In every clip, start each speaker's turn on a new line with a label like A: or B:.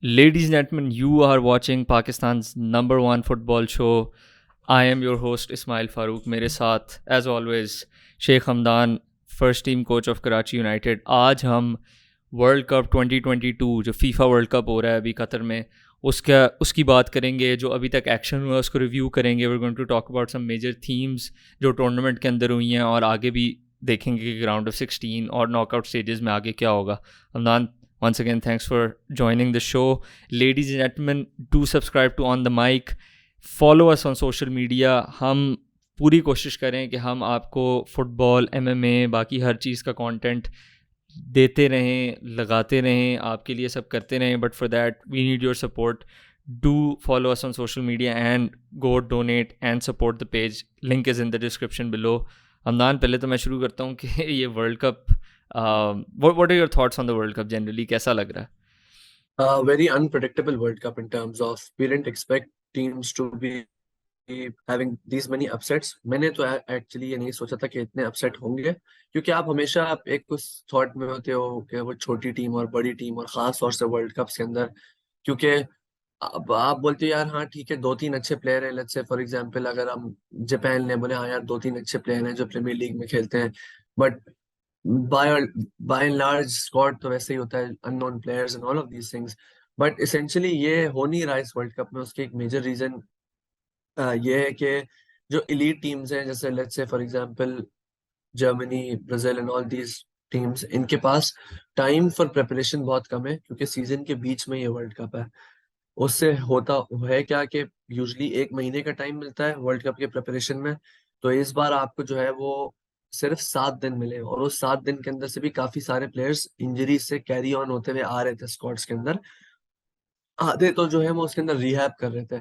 A: Ladies and gentlemen, you are watching Pakistan's number one football show. I am your host Ismail Farouk. मेरे साथ as always Sheikh Hamdan, first team coach of Karachi united. आज हम world cup 2022 जो FIFA world cup हो रहा है अभी Qatar में उसकी बात करेंगे. जो अभी तक एक्शन हुआ उसको रिव्यू करेंगे. We are going to talk about some major themes जो टूर्नामेंट के अंदर हुई हैं और आगे भी देखेंगे कि राउंड ऑफ 16 और नॉकआउट स्टेजेस में आगे क्या होगा. Hamdan, once again, thanks for joining the show. Ladies and gentlemen, do subscribe to On The Mic. Follow us on social media. हम पूरी कोशिश करें कि हम आपको फुटबॉल, MMA, बाकी हर चीज़ का कंटेंट देते रहें, लगाते रहें, आपके लिए सब करते रहें. But for that we need your support. Do follow us on social media and go donate and support the page. Link is in the description below. Hamdan, पहले तो मैं शुरू करता हूँ कि ये world cup, what are your thoughts on the World Cup generally? कैसा लग रहा है?
B: Very unpredictable World Cup in terms of we didn't expect teams to be having these many upsets. मैंने तो एक्चुअली ये नहीं सोचा था कि इतने अपसेट होंगे, क्योंकि आप एक कुछ थॉट में होते हो कि वो छोटी टीम और बड़ी टीम, और खास तौर से वर्ल्ड कप्स के अंदर, क्योंकि अब आप बोलते हो यार हाँ ठीक है, दो तीन अच्छे प्लेयर हैं. लेट्स से फॉर एग्जांपल अगर हम जापान ने बोले हाँ यार दो तीन अच्छे प्लेयर हैं जो प्रीमियर लीग में खेलते हैं, but by by and large squad तो वैसे ही होता है, unknown players and all of these things. But essentially ये हो नहीं रहा इस वर्ल्ड कप में. उसके एक मेजर रीजन ये है कि जो इलीट टीम्स हैं, जैसे let's say for example Germany, Brazil and all these teams, इनके पास टाइम फॉर प्रिपरेशन बहुत कम है, क्योंकि सीजन के बीच में ये वर्ल्ड कप है. उससे होता है क्या कि यूजली एक महीने का टाइम मिलता है वर्ल्ड कप के प्रिपरेशन में. तो इस बार आपको जो है वो सिर्फ 7 दिन मिले, और उस 7 दिन के अंदर से भी काफी सारे प्लेयर्स इंजरी से कैरी ऑन होते हुए आ रहे थे स्क्वाड्स के अंदर. आधे तो जो है वो उसके अंदर रिहैब कर रहे थे.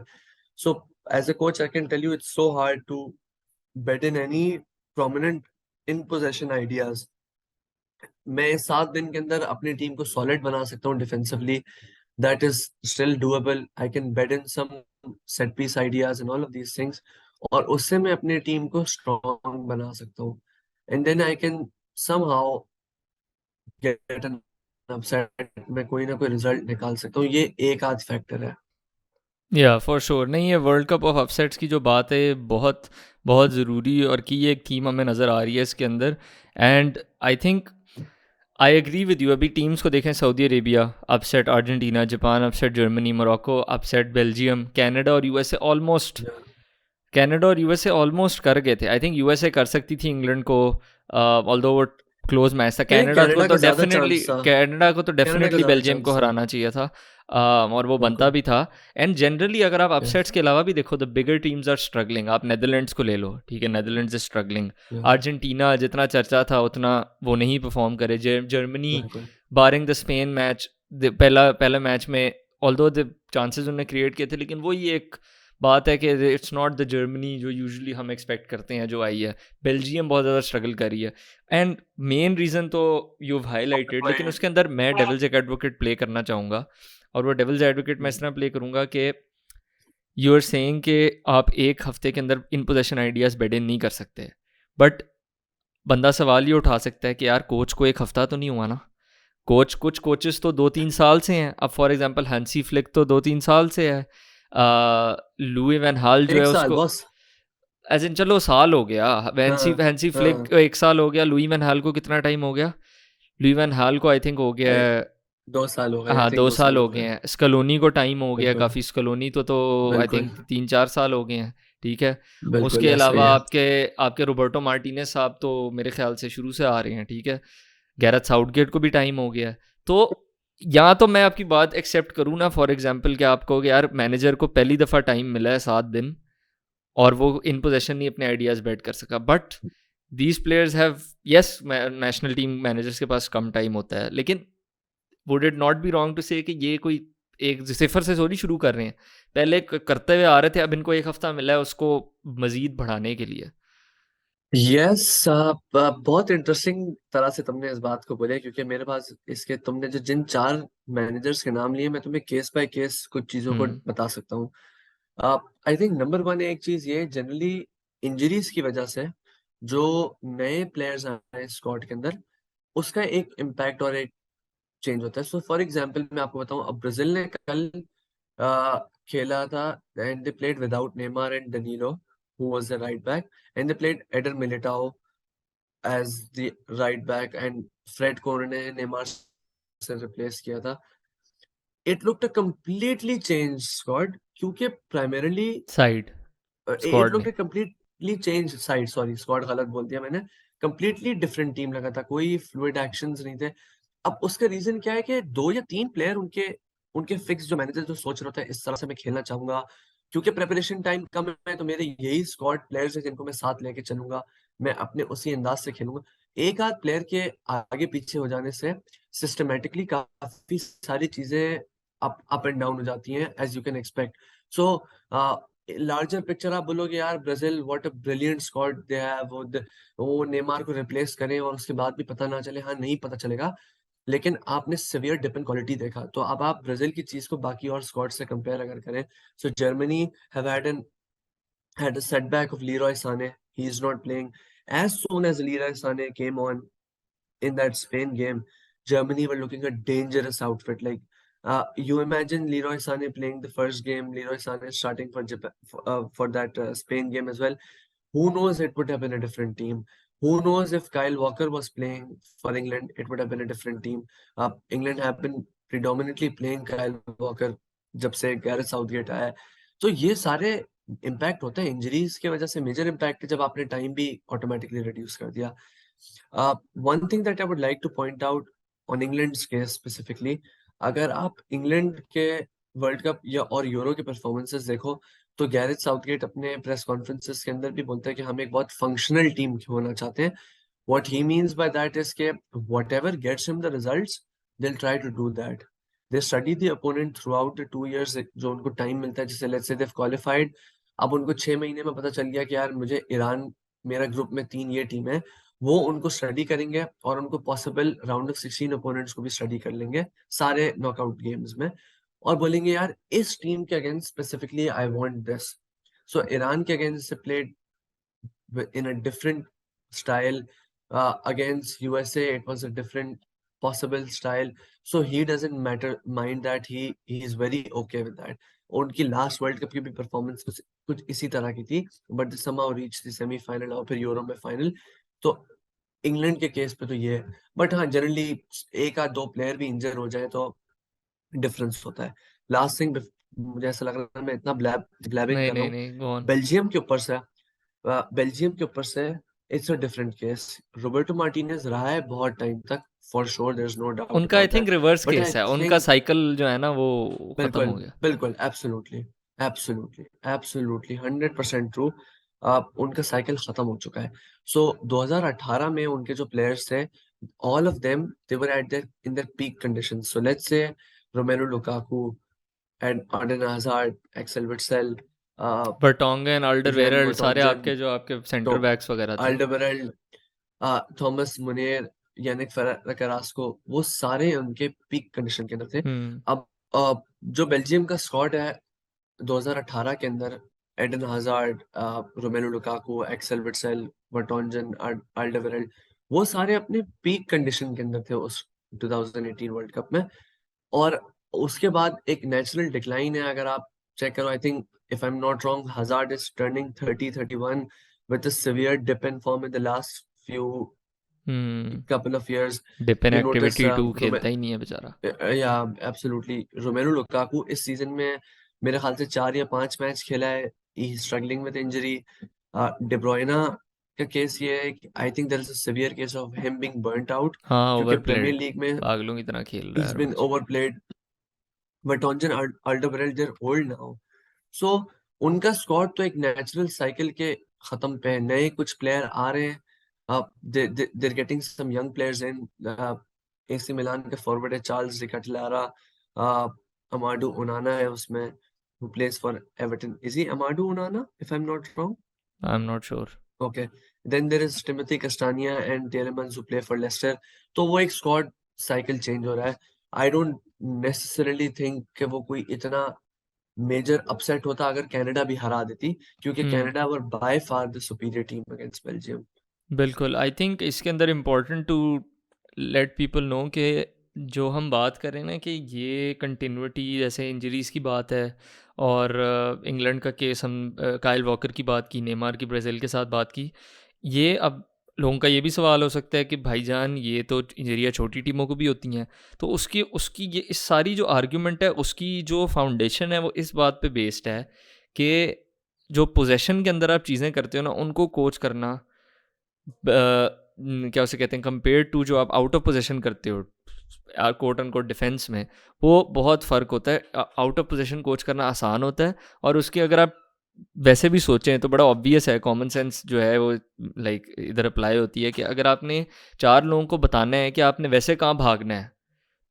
B: So as a coach I can tell you it's so hard to bet in any prominent in possession ideas. मैं 7 दिन के अंदर अपनी टीम को सॉलिड बना सकता हूँ defensively. That is still doable. I can bet in some set piece ideas and all of these things. और उससे मैं अपनी टीम को स्ट्रॉन्ग बना सकता हूँ. And then I can somehow get an upset में कोई ना कोई रिजल्ट निकाल सकता हूँ. ये एक आध फैक्टर है.
A: या फॉर श्योर. नहीं, ये वर्ल्ड कप ऑफ अपसेट्स की जो बात है बहुत बहुत ज़रूरी और की ये एक थीम हमें नज़र आ रही है इसके अंदर. And I think I agree with you. अभी टीम्स को देखें, Saudi Arabia upset Argentina, Japan upset Germany, Morocco upset Belgium, Canada और यूएसए ऑलमोस्ट कर गए थे. आई थिंक यूएसए कर सकती थी इंग्लैंड को, ऑल्दो वो क्लोज मैच था. कनाडा को तो डेफिनेटली बेल्जियम को हराना चाहिए था, और वो बनता भी था. एंड जनरली अगर आप अपसेट्स के अलावा भी देखो, the bigger teams are struggling. आप नेदरलैंड्स को ले लो, ठीक है, नेदरलैंड्स इज स्ट्रगलिंग. अर्जेंटीना जितना चर्चा था उतना वो नहीं परफॉर्म करे. Germany barring the Spain match, पहला मैच में ऑल्दो द चांसेस उन्होंने क्रिएट किए थे, लेकिन वो ही एक बात है कि इट्स नॉट द जर्मनी जो यूजुअली हम एक्सपेक्ट करते हैं जो आई है. बेल्जियम बहुत ज़्यादा स्ट्रगल कर रही है. एंड मेन रीज़न तो यू हाईलाइटेड, लेकिन उसके अंदर मैं डेविल्स एडवोकेट प्ले करना चाहूँगा. और वो डेविल्स एडवोकेट मैं इस तरह प्ले करूँगा कि यू आर सेइंग कि आप एक हफ्ते के अंदर इन पोजीशन आइडियाज़ बेड इन नहीं कर सकते. बट बंदा सवाल ये उठा सकता है कि यार कोच को एक हफ्ता तो नहीं हुआ ना. कुछ कोचेस तो 2-3 साल से हैं. अब फॉर एग्जांपल हैंसी फ्लिक तो 2-3 साल से है. लुई वैन हाल जो है उसको एज इन, चलो साल हो गया. हैंसी फ्लिक 1 साल हो गया. लुई वैन हाल को कितना टाइम हो गया? लुई वैन हाल को आई थिंक हो गया है
B: 2 साल हो गए.
A: हाँ, 2 साल हो गए हैं. स्कलोनी को टाइम हो गया काफ़ी. स्कलोनी तो आई थिंक 3-4 साल हो गए हैं, ठीक है. उसके अलावा आपके रोबर्टो मार्टिनेज साहब तो मेरे ख्याल से शुरू से आ रहे हैं, ठीक है. गैरेथ साउथगेट को भी टाइम हो गया. तो यहाँ तो मैं आपकी बात एक्सेप्ट करूँ ना, फॉर एग्जांपल कि आप कहोगे यार मैनेजर को पहली दफ़ा टाइम मिला है 7 दिन और वो इन पोजीशन नहीं अपने आइडियाज़ बैट कर सका. But these players have, yes, national team managers के पास कम टाइम होता है, लेकिन would it not be wrong to say कि ये कोई एक सिफर से थोड़ी शुरू कर रहे हैं, पहले करते हुए आ रहे थे, अब इनको एक हफ्ता मिला है उसको मज़ीद बढ़ाने के लिए.
B: यस, बहुत इंटरेस्टिंग तरह से तुमने इस बात को बोला, क्योंकि मेरे पास इसके तुमने जो जिन 4 मैनेजर्स के नाम लिए, मैं तुम्हें केस बाय केस कुछ चीजों को बता सकता हूँ. आई थिंक नंबर 1 एक चीज ये जनरली इंजरीज की वजह से जो नए प्लेयर्स आए स्क्वाड के अंदर, उसका एक इम्पैक्ट और एक चेंज होता है। सो फॉर एग्जांपल मैं आपको बताऊं, अब ब्राजील ने कल खेला था and they played without Neymar and Danilo who was the right back, and they played Eder Militao as the right back, and Fred को उन्होंने नेमार से रिप्लेस किया था। It looked a completely change squad, क्योंकि primarily
A: side
B: it
A: squad
B: looked
A: नहीं।
B: A completely change side, sorry squad गलत बोल दिया मैंने, कंप्लीटली डिफरेंट टीम लगा था, कोई फ्लूइड एक्शंस नहीं थे। अब उसका रीजन क्या है कि दो या तीन प्लेयर उनके उनके फिक्स, जो मैनेजर जो सोच रहे थे इस तरह से मैं खेलना चाहूंगा, क्योंकि प्रेपरेशन टाइम कम है, तो मेरे यही स्क्वाड प्लेयर्स है जिनको मैं साथ लेके चलूंगा, मैं अपने उसी अंदाज से खेलूंगा। एक आध प्लेयर के आगे पीछे हो जाने से सिस्टमेटिकली काफी सारी चीजें अप एंड डाउन हो जाती हैं, as you can expect. So larger picture आप बोलोगे यार Brazil what a brilliant squad they have, वो नेमार को रिप्लेस करें और उसके बाद भी पता ना चले, हाँ नहीं पता चलेगा, लेकिन आपने सिवियर डिप इन क्वालिटी देखा। तो अब आप ब्राजील की चीज को बाकी और स्क्वाड से कंपेयर अगर करें, so Germany have had a setback of Leroy Sané. He is not playing. As soon as Leroy Sané came on in that Spain game, Germany were looking a dangerous outfit. Like you imagine Leroy Sané playing the first game, Leroy Sané starting for Japan, for that Spain game as well. Who knows? It would have been a different team. Who knows if Kyle Walker was playing for England? It would have been a different team. England have been predominantly playing Kyle Walker जब से Gareth Southgate आया है। तो ये सारे impact होते हैं injuries की वजह से, मेजर इम्पैक्ट है जब आपने टाइम भी ऑटोमेटिकली रिड्यूस कर दिया। One thing that I would like to point out on England case specifically, अगर आप इंग्लैंड के वर्ल्ड कप या और यूरो के परफॉर्मेंसेस देखो, तो गैरेथ साउथगेट अपने प्रेस कॉन्फ्रेंसेस के अंदर भी बोलते हैं कि हम एक बहुत फंक्शनल टीम होना चाहते हैं। What he means by that is के whatever gets him the results, they will try to do that. They study the opponent throughout the 2 years जो उनको टाइम मिलता है, जैसे लेट्स से देव क्वालिफाइड, अब उनको 6 महीने में पता चल गया कि यार मुझे ईरान, मेरा ग्रुप में 3 ये टीम है, वो उनको स्टडी करेंगे और उनको पॉसिबल राउंड ऑफ 16 ओपोनेंट्स को भी स्टडी कर लेंगे सारे नॉकआउट गेम्स में, और बोलेंगे यार इस टीम के against specifically I want this. So Iran के against played in a different style. Against USA, it was a different possible style. So he doesn't mind that. He is very okay with that. उनकी last world cup की भी performance कुछ इसी तरह की थी, but somehow reached the semifinal और फिर यूरो में फाइनल। तो इंग्लैंड के केस पे तो ये है, बट हाँ जनरली एक आध दो प्लेयर भी इंजर हो जाए तो डिफरेंस होता है। लास्ट थिंग, मुझे ऐसा लग रहा है मैं इतना ब्लैबिंग
A: नहीं
B: कर रहा
A: नहीं
B: हूँ,
A: नहीं, गो ऑन।
B: बेल्जियम के ऊपर से बेल्जियम के ऊपर से it's a different case. Roberto Martinez रहा है बहुत टाइम तक, for sure, there is no doubt
A: उनका I
B: about
A: think
B: that,
A: reverse
B: but I
A: case है, उनका
B: थिंक
A: साइकिल जो है ना वो खत्म
B: बिल्कुल
A: हो गया।
B: बिल्कुल एब्सोल्युटली एब्सोल्युटली एब्सोल्युटली 100% ट्रू। उनका साइकिल खत्म हो चुका है। सो 2018 में उनके जो प्लेयर्स थे, all of them they were at their in their peak conditions. So let's say Romelu Lukaku and Eden Hazard, Axel Witsel,
A: Vertonghen, Alderweireld, सारे
B: यान
A: आपके जो आपके
B: तो
A: सेंटर बैक्स वगैरह थे।
B: अल्डरवेरल्ड, थॉमस मुनेर, यानिक करास्को, वो सारे उनके पीक कंडीशन के अंदर थे।
A: हम्म।
B: अब जो बेल्जियम का स्क्वाड है 2018 के अंदर, Eden Hazard, Romelu Lukaku, Axel Witsel, Vertonghen, Alderweireld, वो सारे अपने पीक कंडीशन के अंदर थे उस 2018 वर्ल्ड कप में। और उसके बाद एक नेचुरल डिक्लाइन है, अगर आप चेक करो, I think if I am not wrong, hazard is turning 30-31 with a severe dip in form in the last few
A: hmm.
B: couple of years.
A: Dipen
B: You notice
A: activity 2 खेलता ही नहीं है बेचारा।
B: yeah, absolutely. रोमेलो लुकाकू इस season में मेरे ख्याल से 4 या 5 मैच खेला है, he struggling with injury. De Bruyne का केस ये है कि I think there is a severe case of him being burnt out,
A: हाँ,
B: क्योंकि प्रीमियर
A: ओवरप्लेड,
B: लीग में
A: पागलों की तरह खेल रहा है
B: he's
A: her
B: been
A: match.
B: overplayed. वर्टोंजन, अल्डरवेरल्ड, they're old now. सो उनका स्क्वाड तो एक नेचुरल साइकिल के खत्म पे है, नए कुछ प्लेयर आ रहे हैं, there getting some young players in. AC Milan के फॉरवर्ड है चार्ल्स डिकटलारा, अमाडू उनाना है उसमें, who plays for Everton. Is he Amadou Onana, if I'm not wrong?
A: I am not sure.
B: Okay. Then there is Timothy Castagna and Tielemans who play for Leicester. तो वो एक squad cycle change हो रहा है। I don't necessarily think कि वो कोई इतना मेजर अपसेट होता अगर कनाडा भी हरा देती, क्योंकि
A: hmm.
B: Canada were by far the superior team against Belgium.
A: बिल्कुल, आई थिंक इसके अंदर important to let people know कि जो हम बात करें ना कि ये कंटिन्यूटी जैसे इंजरीज़ की बात है, और इंग्लैंड का केस हम काइल वॉकर की बात की, नेमार की ब्राज़ील के साथ बात की, ये अब लोगों का ये भी सवाल हो सकता है कि भाईजान ये तो इंजरियाँ छोटी टीमों को भी होती हैं, तो उसकी उसकी ये इस सारी जो आर्ग्यूमेंट है उसकी जो फाउंडेशन है वो इस बात पे बेस्ड है कि जो पोजेशन के अंदर आप चीज़ें करते हो ना उनको कोच करना, क्या उसे कहते हैं, कंपेयर टू जो आप आउट ऑफ पोजीशन करते हो कोट एंड कोट डिफेंस में, वो बहुत फ़र्क होता है। आउट ऑफ पोजीशन कोच करना आसान होता है, और उसके अगर आप वैसे भी सोचें तो बड़ा ऑब्वियस है, कॉमन सेंस जो है वो लाइक इधर अप्लाई होती है कि अगर आपने 4 लोगों को बताना है कि आपने वैसे कहाँ भागना है,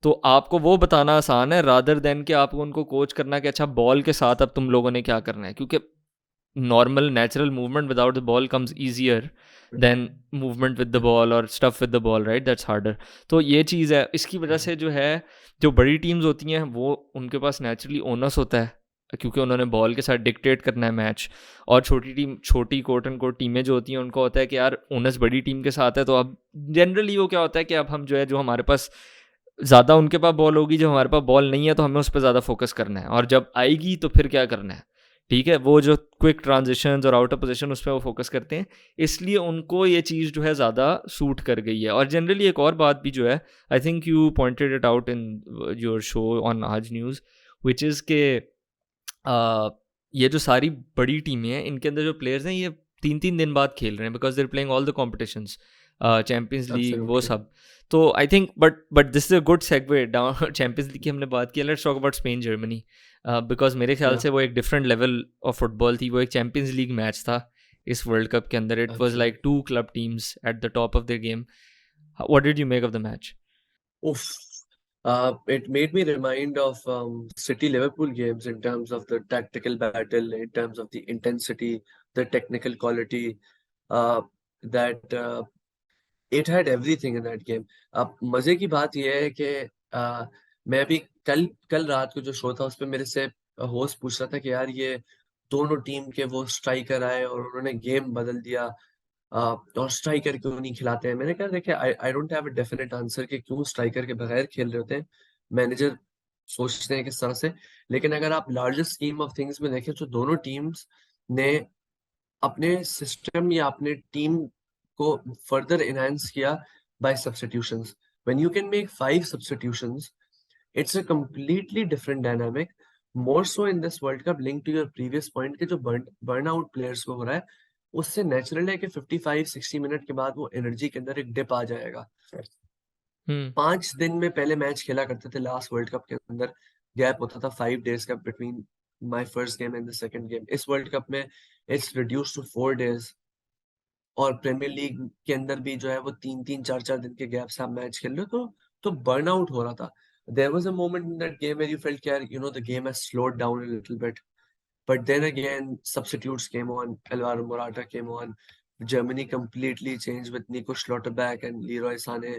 A: तो आपको वो बताना आसान है रादर देन कि आपको उनको कोच करना कि अच्छा बॉल के साथ अब तुम लोगों ने क्या करना है, क्योंकि normal natural movement without the ball comes easier than movement with the ball or stuff with the ball, right? That's harder. तो ये चीज़ है, इसकी वजह से जो है जो बड़ी टीम्स होती हैं वो उनके पास नेचुरली ओनस होता है क्योंकि उन्होंने बॉल के साथ डिक्टेट करना है मैच, और छोटी कोट एंड कोट टीमें जो होती हैं उनको होता है कि यार ओनस बड़ी टीम के साथ है, तो अब जनरली वो क्या होता है कि अब हम जो है जो हमारे पास ज़्यादा उनके पास बॉल होगी, जब हमारे पास बॉल नहीं है तो हमें उस पर ज़्यादा फोकस करना है, और जब आएगी तो फिर क्या करना है, ठीक है, वो जो क्विक ट्रांजिशंस और आउट ऑफ पोजीशन उस पर वो फोकस करते हैं, इसलिए उनको ये चीज़ जो है ज़्यादा सूट कर गई है। और जनरली एक और बात भी जो है, I think you pointed it out in your show on आज न्यूज़, विच इज़ के ये जो सारी बड़ी टीमें हैं इनके अंदर जो प्लेयर्स हैं ये 3-3 दिन बाद खेल रहे हैं because they are playing all the competitions, Champions League वो सब। तो I think but this is a good segue down, Champions League की हमने बात की, let's talk about Spain Germany, because मेरे ख्याल से वो एक डिफरेंट लेवल ऑफ फुटबॉल थी, वो एक चैम्पियंस लीग मैच था इस वर्ल्ड कप के अंदर, it was like 2 club teams at the top of their game. What did you make of the match?
B: Oof. It made me remind of City Liverpool games in terms of the tactical battle, in terms of the intensity, the technical quality. That It had everything in that game. अब मजे की बात यह है कि मैं भी कल रात को जो शो था उस पे मेरे से होस्ट पूछ रहा था कि यार ये दोनों टीम के वो स्ट्राइकर आए और उन्होंने गेम बदल दिया, और स्ट्राइकर क्यों नहीं खिलाते हैं। मैंने कहा देखिए, I don't have a definite answer कि क्यों स्ट्राइकर के बगैर खेल रहे होते हैं, मैनेजर सोचते हैं किस तरह से। लेकिन अगर आप लार्जर स्कीम ऑफ थिंग्स में देखें तो दोनों टीम्स ने अपने सिस्टम या अपने टीम को फर्दर एनहांस किया by substitutions. When you can make 5 substitutions, it's a completely different dynamic, more so in this World Cup. Link to your previous point के जो बर्न आउट प्लेयर्स को हो रहा है, उससे नेचुरल है कि 55-60 मिनट के बाद वो एनर्जी के अंदर एक डिप आ जाएगा। 5 दिन में पहले मैच खेला करते थे लास्ट वर्ल्ड कप के अंदर, गैप होता था 5 डेज का between my first game and the second game. इस वर्ल्ड कप में इट्स रिड्यूस्ड टू 4 डेज, और प्रीमियर लीग के अंदर भी जो है वो 3-3 4-4 दिन के गैप से आप मैच खेल रहे हो, तो बर्नआउट हो रहा था। There was a moment in that game where you felt कि यार the game has slowed down a little bit, but then again substitutes came on, Alvaro Morata came on, Germany completely changed with Nico Schlotterbeck and Leroy Sané,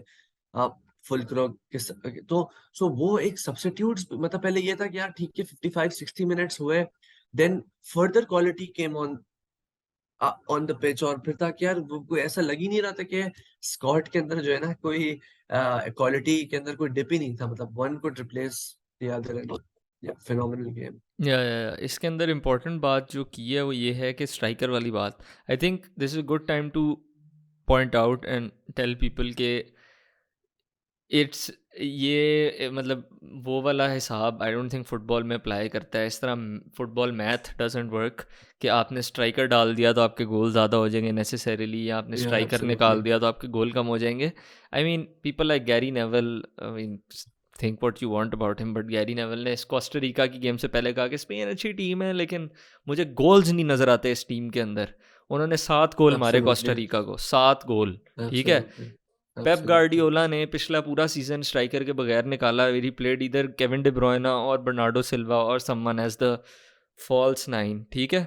B: Fulkrug तो सो वो एक substitutes, मतलब पहले ये था कि यार ठीक है 55-60 मिनट्स हुए, then further quality came on the pitch, और फिर था कि यार वो कोई ऐसा लग ही नहीं रहा था कि स्कॉट के अंदर जो है ना कोई क्वालिटी के अंदर कोई डिप ही नहीं था, मतलब one could replace the other, and phenomenal game.
A: या इसके अंदर इम्पोर्टेंट बात जो की है वो ये है कि स्ट्राइकर वाली बात, I think this is good time to point out and tell people के इट्स ये मतलब वो वाला हिसाब आई डोंट थिंक फुटबॉल में अप्लाई करता है इस तरह। फुटबॉल मैथ डजंट वर्क कि आपने स्ट्राइकर डाल दिया तो आपके गोल ज़्यादा हो जाएंगे नेसेसरीली, या आपने
B: Yeah,
A: स्ट्राइकर निकाल
B: absolutely.
A: दिया तो आपके गोल कम हो जाएंगे। I mean people like Gary naval, I mean think what you want about him, but Gary naval ने इस कोस्टा रिका की गेम से पहले कहा कि स्पेन अच्छी टीम है लेकिन मुझे गोल्स नहीं नज़र आते इस टीम के अंदर। उन्होंने 7 गोल मारे कोस्टा
B: Absolutely.
A: रिका को, 7 गोल, ठीक है।
B: Absolutely.
A: पेप
B: Absolutely.
A: गार्डियोला ने पिछला पूरा सीजन स्ट्राइकर के बगैर निकाला, ही प्लेड इधर केविन डी ब्रुयना और बर्नार्डो सिल्वा और समवन एज द फॉल्स 9, ठीक है,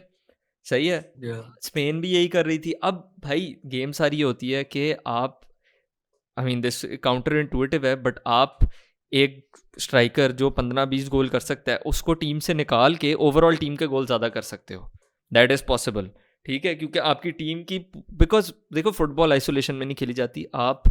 A: सही है।
B: Yeah.
A: स्पेन भी यही कर रही थी। अब भाई गेम सारी ये होती है कि आप, I mean this counter intuitive है, बट आप एक स्ट्राइकर जो 15-20 गोल कर सकता है उसको टीम से निकाल के ओवरऑल टीम के गोल ज़्यादा कर सकते हो, दैट इज़ पॉसिबल, ठीक है, क्योंकि आपकी टीम की, बिकॉज देखो फुटबॉल आइसोलेशन में नहीं खेली जाती, आप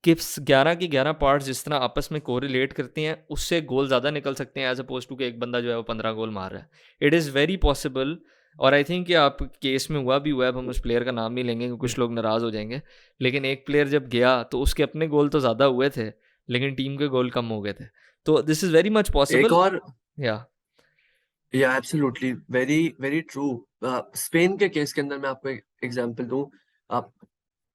A: कि 11 के 11 पार्ट्स जिस तरह आपस में कोरिलेट करते हैं उससे गोल ज़्यादा निकल सकते हैं एज अपोज टू कि एक बंदा जो है वो 15 गोल मार रहा है. It is very possible. और आई थिंक कि आप केस में हुआ भी हुआ है. अब हम उस प्लेयर का नाम नहीं लेंगे क्योंकि कुछ लोग नाराज़ हो जाएंगे. लेकिन एक प्लेयर जब गया तो उसके अपने गोल तो ज़्यादा हुए थे लेकिन टीम के गोल कम हो गए थे. तो दिस इज़ वेरी मच
B: एक
A: पॉसिबल.
B: और
A: या
B: या absolutely very very true. Spain के केस के अंदर मैं आपको एक एग्जांपल दूं. A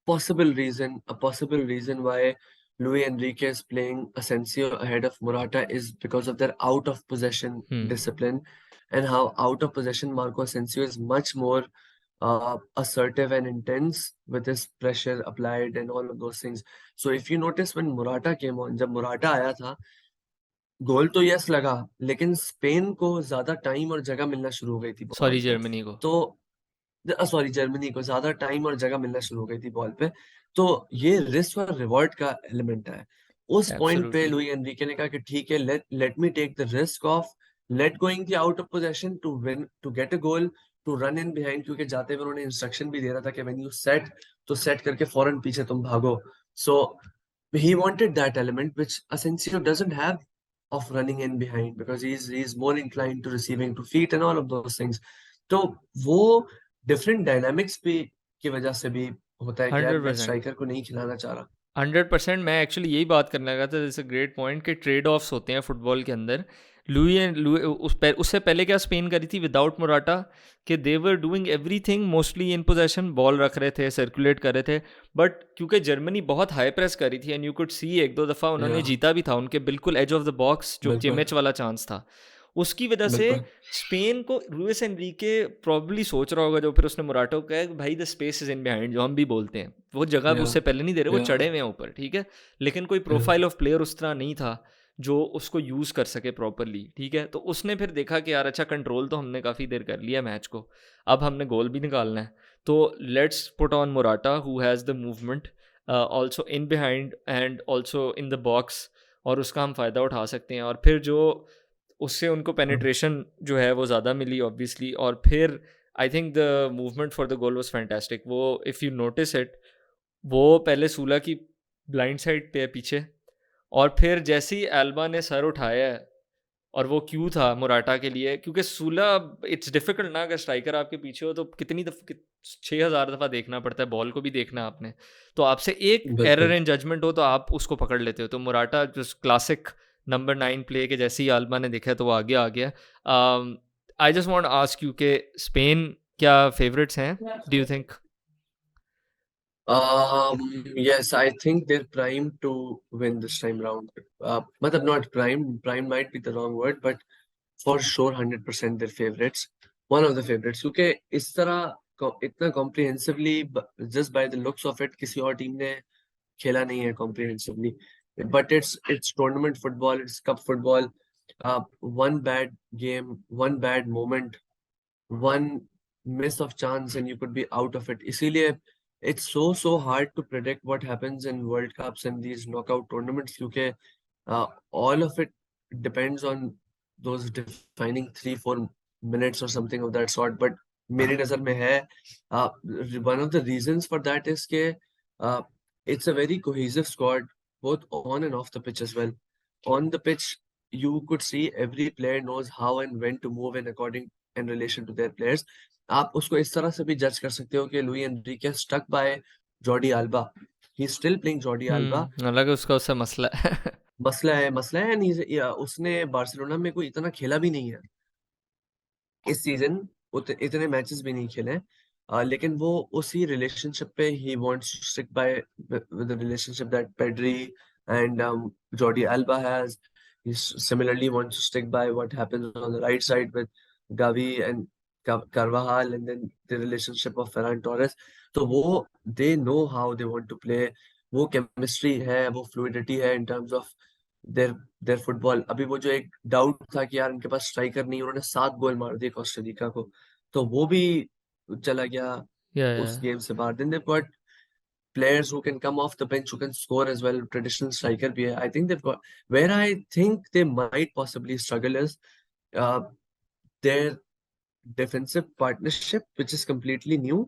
B: possible reason why Luis Enrique is playing Asensio ahead of Morata is because of their out of possession discipline, and how out of possession Marco Asensio is much more assertive and intense with his pressure applied and all of those things. So if you notice when Morata came on, जब Morata आया था, गोल तो yes लगा, लेकिन Spain को ज्यादा time और जगह मिलना शुरू हो गई थी बॉल
A: सॉरी
B: पे.
A: जर्मनी को.
B: तो सॉरी, जर्मनी को ज्यादा टाइम और जगह मिलना शुरू हो गई थी बॉल पे. तो ये रिस्क और रिवॉर्ड का एलिमेंट है. उस पॉइंट पे
A: एब्सोल्युटली.
B: लुई एनरिके ने कहा कि ठीक है, let me take the risk of let going the out of position to win, to get a goal, to run in behind. क्योंकि जाते हुए उन्होंने इंस्ट्रक्शन भी दे रहा था कि व्हेन यू सेट, तो सेट करके फौरन पीछे तुम भागो. सो he wanted that element which Asensio doesn't have, of running in behind, because he's more inclined to receiving to feet and all of those things. तो वो डिफरेंट डायनामिक्स पे की वजह से भी होता है कि यार मैं
A: 100%.
B: स्ट्राइकर को नहीं खिलाना चाह रहा.
A: 100%. मैं एक्चुअली यही बात करने लगा था. जैसे ग्रेट पॉइंट के ट्रेड ऑफ्स होते हैं फुटबॉल के अंदर. उससे पहले क्या स्पेन करी थी विदाउट मोराटा कि they were doing everything mostly in possession. Ball रख रहे थे, सर्कुलेट कर रहे थे. बट क्योंकि जर्मनी बहुत हाई प्रेस करी थी एंड यू कुड सी एक दो दफ़ा उन्होंने
B: या
A: जीता भी था उनके बिल्कुल एज ऑफ द बॉक्स जो
B: बिल्कुल
A: किमिच वाला चांस था. उसकी वजह से
B: बिल्कुल
A: स्पेन को लुइस एनरिके प्रॉब्ली सोच रहा होगा जो फिर उसने मोराटो को कहा कि भाई the space is in behind, जो हम भी बोलते हैं वो जगह
B: या
A: उससे पहले नहीं दे रहे, वो
B: या
A: चढ़े हुए हैं ऊपर. ठीक है. लेकिन कोई
B: या
A: प्रोफाइल ऑफ प्लेयर उस तरह नहीं था जो उसको यूज़ कर सके प्रॉपरली. ठीक है. तो उसने फिर देखा कि यार अच्छा कंट्रोल तो हमने काफ़ी देर कर लिया मैच को, अब हमने गोल भी निकालना है. तो let's put on Morata who has the movement also in behind and also in the box, और उसका हम फ़ायदा उठा सकते हैं. और फिर जो उससे उनको पेनिट्रेशन जो है वो ज़्यादा मिली ऑब्वियसली. और फिर आई think the movement for the goal was fantastic. वो इफ़ यू नोटिस इट, वो पहले सूला की ब्लाइंड साइड पे है पीछे, और फिर जैसे ही एल्बा ने सर उठाया है, और वो क्यों था मोराटा के लिए क्योंकि सूला, इट्स डिफिकल्ट ना, अगर स्ट्राइकर आपके पीछे हो तो कितनी 6,000 दफ़ा देखना पड़ता है, बॉल को भी देखना आपने. तो आपसे एक एरर
B: बिल्कुल.
A: इन जजमेंट हो तो आप उसको पकड़ लेते हो. तो मोराटा जो क्लासिक नंबर 9 प्ले के जैसे ही अल्बा ने देखा तो वो आगे आ गया. आई जस्ट वांट आस्क यू के स्पेन क्या फेवरेट्स हैं do you think?
B: Yes, I think they're primed to win this time round. Matlab not primed. Prime might be the wrong word, but for sure 100% they're favorites. One of the favorites. क्योंकि इस तरह इतना comprehensively, just by the looks of it, किसी और team ने खेला नहीं है comprehensively. But it's tournament football, it's cup football. One bad game, one bad moment, one miss of chance and you could be out of it. इसीलिए it's so hard to predict what happens in World Cups and these knockout tournaments क्योंकि all of it depends on those defining 3-4 minutes or something of that sort. But मेरी नजर में है one of the reasons for that is कि uh, it's a very cohesive squad both on and off the pitch as well. On the pitch you could see every player knows how and when to move in relation to their players. आप उसको इस तरह से भी जज कर सकते हो कि Luis Enrique stuck by Jordi Alba. He still playing Jordi Alba.
A: अलग उसका उससे मसला है.
B: मसला है नहीं, उसने बार्सिलोना में कोई इतना खेला भी नहीं है इस सीजन. इतने मैचेस भी नहीं खेले हैं. लेकिन वो उसी रिलेशनशिप पे he wants to stick by with the relationship that Pedri and Jordi Alba has. He similarly wants to stick by what happens on the right side with Gavi and Carvajal, and then the relationship of Ferran Torres. तो वो they know how they want to play. वो chemistry है, वो fluidity है in terms of their football. अभी वो जो एक डाउट था कि यार उनके पास स्ट्राइकर नहीं, उन्होंने 7 गोल मार दिए कोस्टारिका को, तो वो भी चला गया
A: या
B: उस गेम से बाहर. Then they've got players who can come off the bench who can score as well. Traditional striker भी है. I think they've got, where I think they might possibly struggle is uh, their defensive partnership, which is completely new.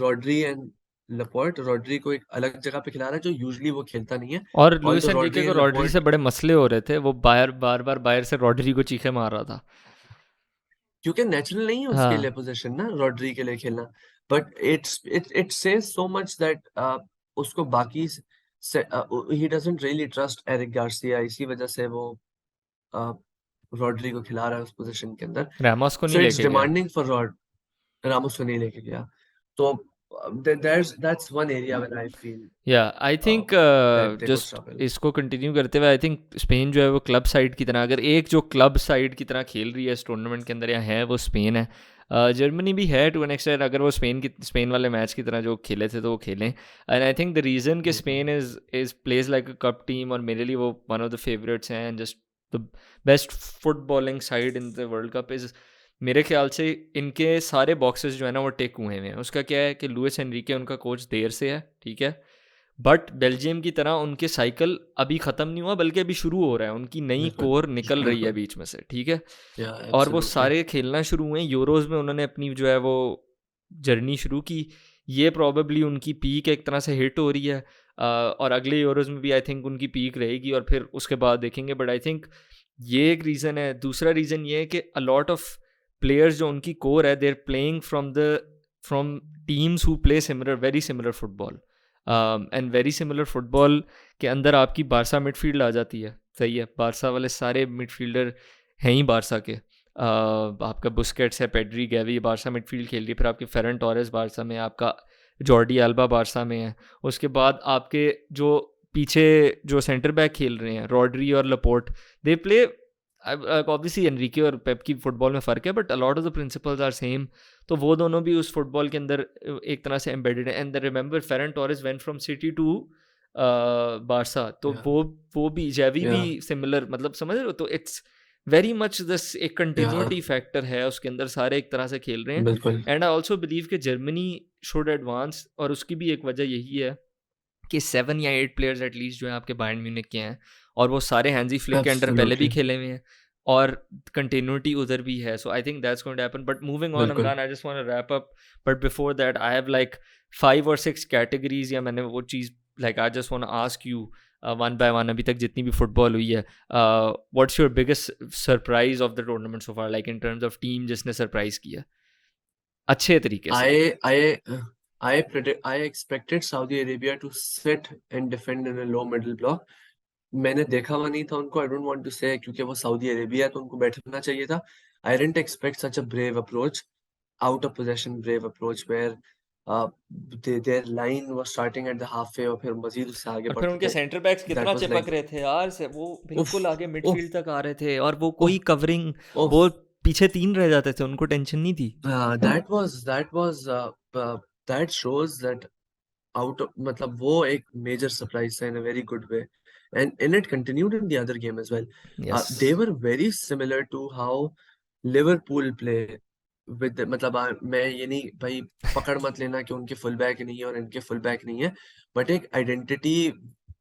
B: Rodri and Laporte Rodri को एक अलग जगह पे खिला रहा है जो यूजुअली वो खेलता नहीं है।
A: और लुइस
B: ऑल्दो
A: एनरिके
B: रॉड्री
A: को
B: एंड
A: रॉड्री से
B: लपोर्ट,
A: बड़े मसले हो रहे थे, वो बार बार बायर से रॉड्री को चीखे मार रहा था।
B: क्योंकि नेचुरल नहीं है उसके लिए
A: हाँ
B: पोजीशन ना रॉड्री के लिए खेलना। But it says so much that उसको बाकी से ही doesn't really trust Eric Garcia, इसी वजह से वो रॉड्री को खिला रहा है उस पोजीशन के अंदर।
A: रैमोस को नहीं
B: सो इट्स
A: लेके गया।
B: डिमांडिंग फॉर रामोस को नहीं लेके गया। तो that's one area where I feel
A: या आई
B: uh,
A: think
B: that they could
A: just
B: struggle.
A: इसको कंटिन्यू करते हुए, आई थिंक स्पेन जो है वो क्लब साइड की तरह, अगर एक जो क्लब साइड की तरह खेल रही है इस टूर्नामेंट के अंदर या है, वो स्पेन है। जर्मनी भी है टू एन एक्सटेंट, अगर वो स्पेन वाले मैच की तरह जो खेले थे तो वो खेलें। And I think the reason कि Spain is plays like a cup team, और मेरे लिए वो वन ऑफ द फेवरेट्स हैं and just the best footballing side in the World Cup is, मेरे ख्याल से इनके सारे बॉक्सेस जो है ना वो टिक हुए हैं। उसका क्या है कि लुइस एनरिके उनका कोच देर से है, ठीक है, बट बेल्जियम की तरह उनके साइकिल अभी ख़त्म नहीं हुआ बल्कि अभी शुरू हो रहा है, उनकी नई
B: बिल्कुल
A: कोर निकल रही है
B: बिल्कुल,
A: बीच में से, ठीक है।
B: या
A: और वो
B: एब्सोल्युटली,
A: सारे खेलना शुरू हुए, यूरोज़ में उन्होंने अपनी जो है वो जर्नी शुरू की। ये प्रॉबेबली उनकी पीक एक तरह से हिट हो रही है, और अगले यूरोज़ में भी आई थिंक उनकी पीक रहेगी, और फिर उसके बाद देखेंगे। बट आई थिंक ये एक रीज़न है। दूसरा रीज़न ये है कि अ लॉट ऑफ प्लेयर्स जो उनकी कोर है, there playing from teams who play similar, very similar football, and very similar football के अंदर आपकी बारसा मिडफील्ड आ जाती है, सही है। बारसा वाले सारे मिडफील्डर हैं ही बारसा के। आपका बुस्केट्स है, पेड्री, गैवी, बारसा मिडफील्ड खेल रही है। फिर आपके फेरन टोरेस बारसा में, आपका जॉर्डी अल्बा बारसा में है। उसके बाद आपके जो पीछे जो सेंटर बैक खेल रहे हैं, रॉड्री और Laporte, they play, obviously Enrique और पेप की फुटबॉल में फ़र्क है, but a lot of the principles are same. तो वो दोनों भी उस फुटबॉल के अंदर एक तरह से एम्बेडेड है। And remember Ferran Torres went from City to Barca, तो
B: या
A: वो भी जेवी
B: या
A: भी सिमिलर, मतलब समझ रहे हो। तो इट्स वेरी मच दिस, एक
B: या
A: कंटिन्यूटी फैक्टर है उसके अंदर, सारे एक तरह से खेल रहे हैं।
B: बिल्कुल,
A: एंड आई ऑल्सो बिलीव कि जर्मनी शुड एडवांस, और उसकी भी एक वजह यही है कि 7 या 8 प्लेयर्स एटलीस्ट जो है आपके बायर्न म्यूनिख के हैं, और वो सारे हैंजी फ्लिक के अंडर पहले भी
B: एब्सोल्युटली,
A: खेले हुए हैं, और कंटिन्यूटी उधर भी है। So I think that's going to happen. But moving on
B: बिल्कुल।
A: Amran, I just want to wrap up, but before that I have like 5 और 6 कैटेगरीज, या मैंने वो चीज़, like I just want to ask you one by one, अभी तक जितनी भी फुटबॉल हुई है, what's your biggest surprise of the tournament so far, like in terms of team जिसने सरप्राइज किया अच्छे तरीके से।
B: I expected Saudi Arabia to sit and defend in a low middle block. मैंने देखा हुआ नहीं था उनको, आई डोंट वांट टू से, क्योंकि वो सऊदी अरेबिया है तो उनको बैठना चाहिए था। I didn't expect such a brave approach, out of position brave approach, where their line was starting at the half way और फिर मजीद उससे आगे
A: और फिर
B: बढ़ते
A: उनके
B: थे।
A: सेंटर बैक्स
B: दैट
A: कितना
B: वाज
A: चिपक
B: लाइक
A: रहे थे यार से, वो
B: उफ
A: बिल्कुल आगे
B: उफ
A: मिडफील्ड तक आ रहे थे, और वो
B: उफ
A: कोई कवरिंग,
B: उफ।
A: वो पीछे 3 रह जाते थे, उनको टेंशन नहीं थी।
B: That shows that मतलब वो एक major surprise था in a very good way, and it continued in the other game as well.
A: Yes.
B: They were very similar to how Liverpool play with मतलब मैं ये नहीं भाई पकड़ मत लेना कि उनके फुल बैक नहीं है और इनके फुल बैक नहीं है, बट एक identity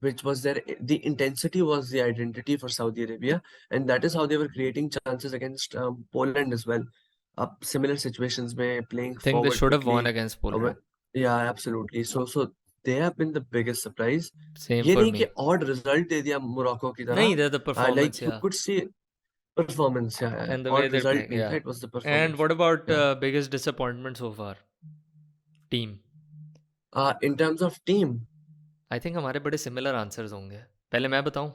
B: which was there, the intensity was the identity for Saudi Arabia, and that is how they were creating chances against Poland as well. Similar situations में playing
A: I think they
B: forward
A: should have
B: quickly.
A: Won against
B: uh,
A: Poland.
B: yeah, absolutely. So they have been the biggest surprise.
A: Same
B: ये
A: for
B: नहीं
A: me.
B: कि odd result दे दिया Morocco की
A: नहीं,
B: तरह,
A: the
B: like
A: performance,
B: you
A: या
B: could see performance, yeah,
A: and the way
B: odd
A: they
B: result
A: playing,
B: नहीं
A: या।
B: था, it was the
A: and
B: performance.
A: What about
B: Yeah.
A: Biggest disappointment so far, team?
B: In terms of team,
A: I think हमारे बड़े similar answers होंगे। पहले मैं बताऊं।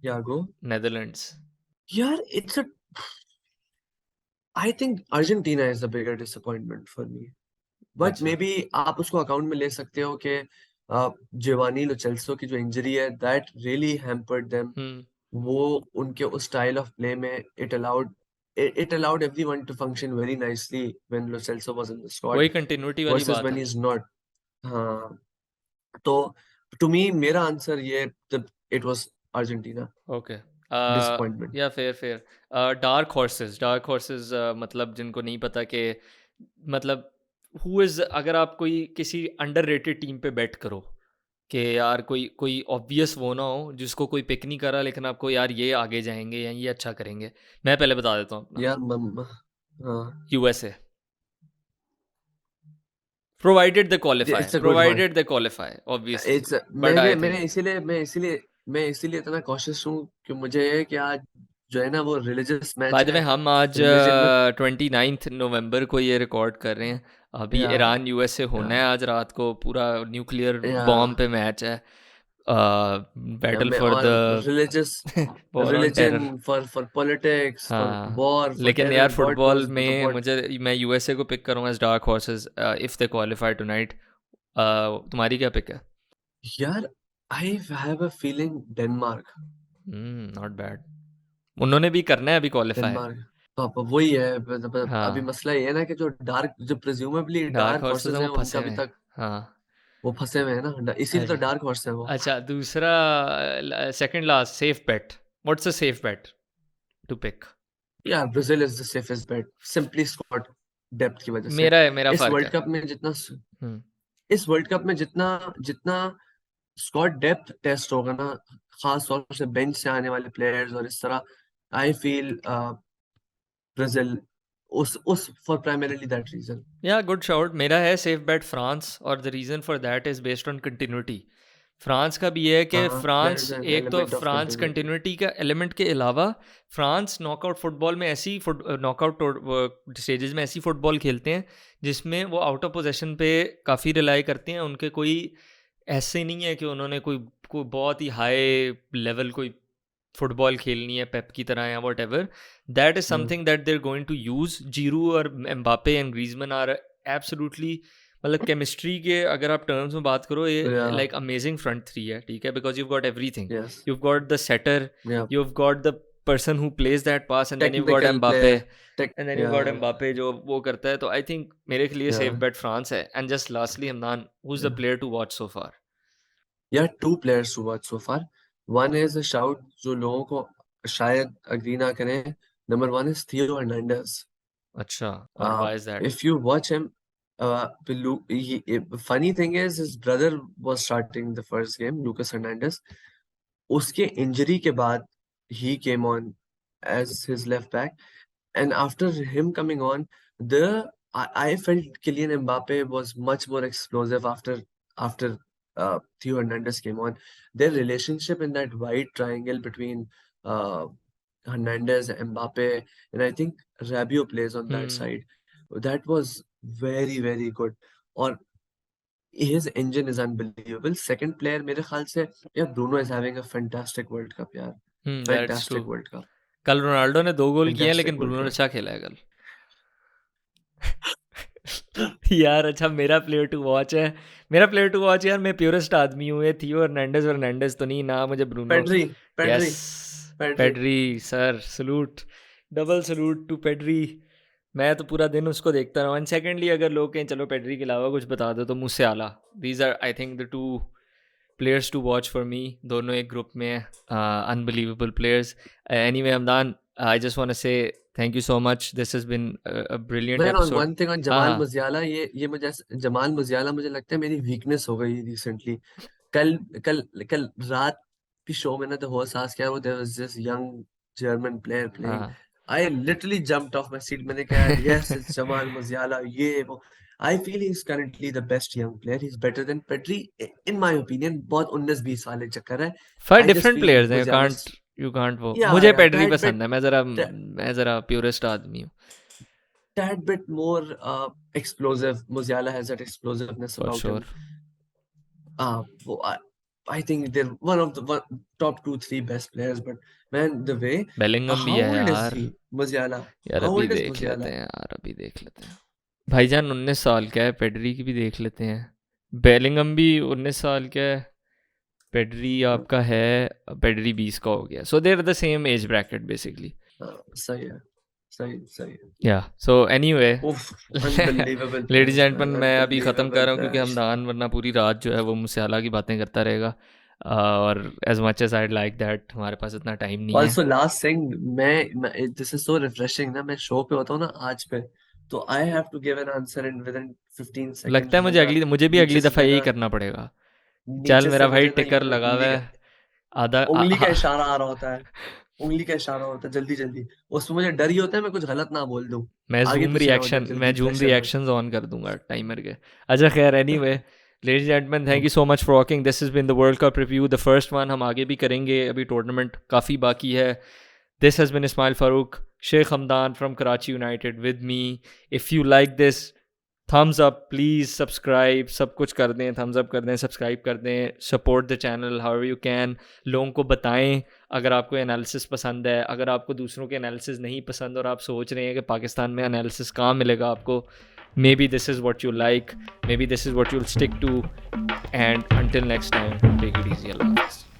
B: yeah, go.
A: Netherlands.
B: Yeah, I think Argentina is the bigger disappointment for me. But
A: अच्छा।
B: maybe आप उसको account में ले सकते हो कि जिवानी लो चेल्सो की जो इंजरी है, that really hampered them.
A: हम्म।
B: वो उनके उस स्टाइल ऑफ प्ले में it allowed everyone to function very nicely when Lo Celso was in the squad
A: वही कंटिन्यूटी वाली
B: versus
A: बात
B: when
A: है।
B: he's not. हाँ, तो to me मेरा आंसर ये it was Argentina
A: okay.
B: disappointment.
A: या फेयर फेयर। डार्क हॉर्सेस, मतलब जिनको नहीं पता कि, मतलब हु इज़, अगर आप कोई किसी अंडररेटेड टीम पे बेट करो कि यार कोई कोई ऑब्वियस वो ना हो जिसको कोई पिक नहीं करा, लेकिन आपको यार ये आगे जाएंगे या ये अच्छा करेंगे। मैं पहले बता देता हूँ अपना।
B: यार हाँ,
A: USA, provided they qualify,
B: It's a good one.
A: provided they qualify, obviously.
B: It's
A: But I
B: मैं
A: think
B: इसीलिए इतना कॉशियस हूँ कि मुझे ये है कि आज जो है ना वो religious
A: by
B: match
A: the way,
B: है,
A: हम आज
B: रिलीजन में
A: 29 नवंबर को ये रिकॉर्ड कर रहे हैं। अभी
B: या
A: ईरान यूएसए होना है
B: या
A: आज रात को, पूरा न्यूक्लियर
B: या
A: बॉम्ब पे मैच है। बैटल
B: मैं
A: फॉर
B: और
A: the
B: religious
A: war on terror.
B: Religion for politics for
A: हाँ,
B: वॉर फॉर
A: लेकिन यार
B: टेरर
A: फुटबॉल
B: मतलब
A: में
B: व्हाट
A: मैं यूएसए को पिक करूँगा as dark horses if they qualify tonight. तुम्हारी क्या पिक है?
B: यार I have a feeling Denmark
A: not bad. उन्होंने भी करना है अभी क्वालिफाई।
B: डेनमार्क तो अब वही है मतलब अभी
A: हाँ,
B: मसला ये है ना कि जो presumably
A: dark
B: dark
A: horses
B: horses
A: हैं,
B: हैं
A: वो
B: उनका
A: फंसे
B: अभी
A: हुए हैं।
B: तक
A: हाँ।
B: वो फंसे हुए हैं ना, इसीलिए तो
A: अच्छा,
B: डार्क हॉर्स है वो।
A: अच्छा, दूसरा second last safe bet. What's a safe bet to pick?
B: यार Brazil is the safest bet, simply squad depth की वजह से।
A: मेरा
B: इस
A: फर्क
B: वर्ल्ड
A: है।
B: कप में जितना
A: हम्म।
B: इस वर्ल्ड कप में जितना जितना स्क्वाड डेप्थ टेस्ट होगा ना, खास तौर से बेंच से आने वाले प्लेयर्स और इस तरह, आई फील ब्राजील उस फॉर प्राइमरीली दैट रीजन।
A: या गुड शाउट। मेरा है सेफ बेट फ्रांस, और the reason for that is based on continuity. France का भी ये है कि
B: हाँ, देयर
A: फ्रांस,
B: इज एन
A: एक तो
B: element of
A: France
B: continuity.
A: Continuity का एलिमेंट के अलावा फ्रांस नॉकआउट फुटबॉल में ऐसी नॉकआउट स्टेजेस में ऐसी फुटबॉल खेलते हैं जिसमें वो आउट ऑफ पोजेशन पे काफ़ी रिलाई करते हैं। उनके कोई ऐसे नहीं है कि उन्होंने कोई बहुत ही हाई लेवल कोई फुटबॉल खेलनी है पेप की तरह या whatever. That is something that there going to use. Giroud और Mbappe and Griezmann are absolutely, मतलब केमिस्ट्री के अगर आप टर्म्स में बात करो, ये
B: या
A: लाइक अमेजिंग फ्रंट थ्री है, ठीक है, because you've got everything.
B: Yes
A: You've got the setter,
B: या
A: you've got the person who plays that pass, and then you've got
B: technical
A: Mbappe,
B: player take
A: and then you've
B: या
A: got Mbappe जो वो करता है। तो आई थिंक मेरे के लिए
B: या
A: सेफ बेट फ्रांस है। And just lastly Hamdan, who's the player to watch so far?
B: या two players to watch so far. One is a shout जो लोगों को शायद अग्री ना करें, number one is Theo Hernandez.
A: अच्छा, और why is that?
B: If you watch him, funny thing is his brother was starting the first game, Lucas Hernandez. उसके injury के बाद he came on as his left back, and after him coming on, I felt Kylian Mbappe was much more explosive after Theo Hernandez came on. Their relationship in that wide triangle between uh, Hernandez, Mbappe, and I think Rabiot plays on that
A: Hmm.
B: side. That was very very good. और his engine is unbelievable. Second player मेरे ख्याल से यार Bruno is having a fantastic World Cup यार,
A: That's true.
B: fantastic World Cup,
A: कल Ronaldo ने 2 गोल किए हैं,
B: fantastic
A: लेकिन
B: World
A: ब्रूनो ने
B: Cup.
A: अच्छा खेला है कल। यार अच्छा, मेरा प्लेयर टू वॉच है। मेरा प्लेयर टू वॉच यार, मैं प्योरेस्ट आदमी हूँ। ये थियो हर्नांडेज तो नहीं ना, मुझे Bruno.
B: Pedri,
A: yes,
B: Pedri, Pedri.
A: Pedri sir, salute, double salute to Pedri. मैं तो पूरा दिन उसको देखता रहा हूँ। एंड सेकेंडली, अगर लोग कहें चलो पेड्री के अलावा कुछ बता दो, तो Musiala. These are I think the two players to watch for me. दोनों एक ग्रुप में हैं, unbelievable players. Anyway Hamdan, I just want to say thank you so much. This has been a brilliant
B: Man, on
A: episode.
B: one thing on
A: हाँ,
B: Jamal
A: हाँ,
B: Musiala, ये मुझे जमाल मुजियाला मुझे लगता है मेरी वीकनेस हो गई रिसेंटली। कल कल कल रात की शो में ना द होस्ट आस्क्ड क्या वो there was this young German player playing,
A: हाँ।
B: I literally jumped off my seat. मैंने कहा यस इट्स जमाल मुजियाला, ये वो। I feel he is currently the best young player, he is better than Pedri in my opinion. बहुत 19-20 वाले चक्कर है।
A: For
B: I just
A: different
B: feel
A: players हैं,
B: Musiala
A: you can't वो।
B: या
A: मुझे
B: या
A: पेड्री पसंद है।
B: दैट
A: मैं ज़रा प्योरेस्ट आदमी हूँ।
B: tad bit more explosive. Musiala has that explosiveness
A: for
B: about
A: sure.
B: him. Well, I think they're one of the top 2-3 best players. But man, the way
A: Bellingham भी
B: how
A: है
B: old is
A: यार।
B: he, Musiala?
A: यार
B: How
A: अभी
B: old is
A: देख लेते
B: Musiala?
A: हैं यार, अभी देख लेते हैं। भाईजान 19 साल का है। पेड्री की भी देख लेते हैं। बेलिंगम भी 19 साल का है। पेड्री आपका है, पेड्री 20 का हो गया। So there the same age bracket basically.
B: सही है, सही है।
A: Yeah so anyway,
B: Oof, unbelievable
A: ladies
B: players,
A: and
B: man,
A: मैं अभी ख़त्म कर
B: unbelievable
A: रहा हूँ, क्योंकि
B: players.
A: हमदान वरना पूरी रात जो है वो मुसियाला की बातें करता रहेगा। और as much as I like that, हमारे पास इतना टाइम नहीं है।
B: Also, last thing, this is so refreshing ना, मैं शो पे होता हूँ ना आज पे, तो I have to give an answer in within 15
A: लगता
B: seconds.
A: है मुझे भी अगली
B: नीचे से
A: दफ़ा यही
B: मेरा
A: करना पड़ेगा। चल
B: नीचे से
A: मेरा भाई
B: मुझे ना
A: टिकर
B: यूं
A: लगा हुआ
B: उंगली
A: है। आधा
B: का इशारा आ रहा होता है। उंगली का इशारा होता है जल्दी जल्दी, उसमें मुझे डर ही होता है मैं कुछ गलत ना बोल दूं,
A: मैं
B: आगे
A: जूम
B: पीछे ना हो जाए
A: रिएक्शन
B: जल्दी
A: मैं जूम
B: प्रेशर में।
A: रिएक्शंस ऑन कर दूंगा टाइमर के। अच्छा खैर, anyway ladies and gentleman, thank you so much for walking. This is been the World Cup review, the first one. हम आगे भी करेंगे, अभी टूर्नामेंट काफ़ी बाकी है। This has been Ismail Farooq, Sheikh Hamdan from Karachi United with me. If you like this, thumbs up please, subscribe, सब कुछ कर दें, थम्स अप कर दें, सब्सक्राइब कर दें, support the channel how you can. लोगों को बताएं अगर आपको एनालिसिस पसंद है, अगर आपको दूसरों के एनालिसिस नहीं पसंद और आप सोच रहे हैं कि पाकिस्तान में एनालिसिस कहाँ मिलेगा आपको, maybe this is what you like, maybe this is what you'll stick to, and until next time, take it easy, Allah Hafiz.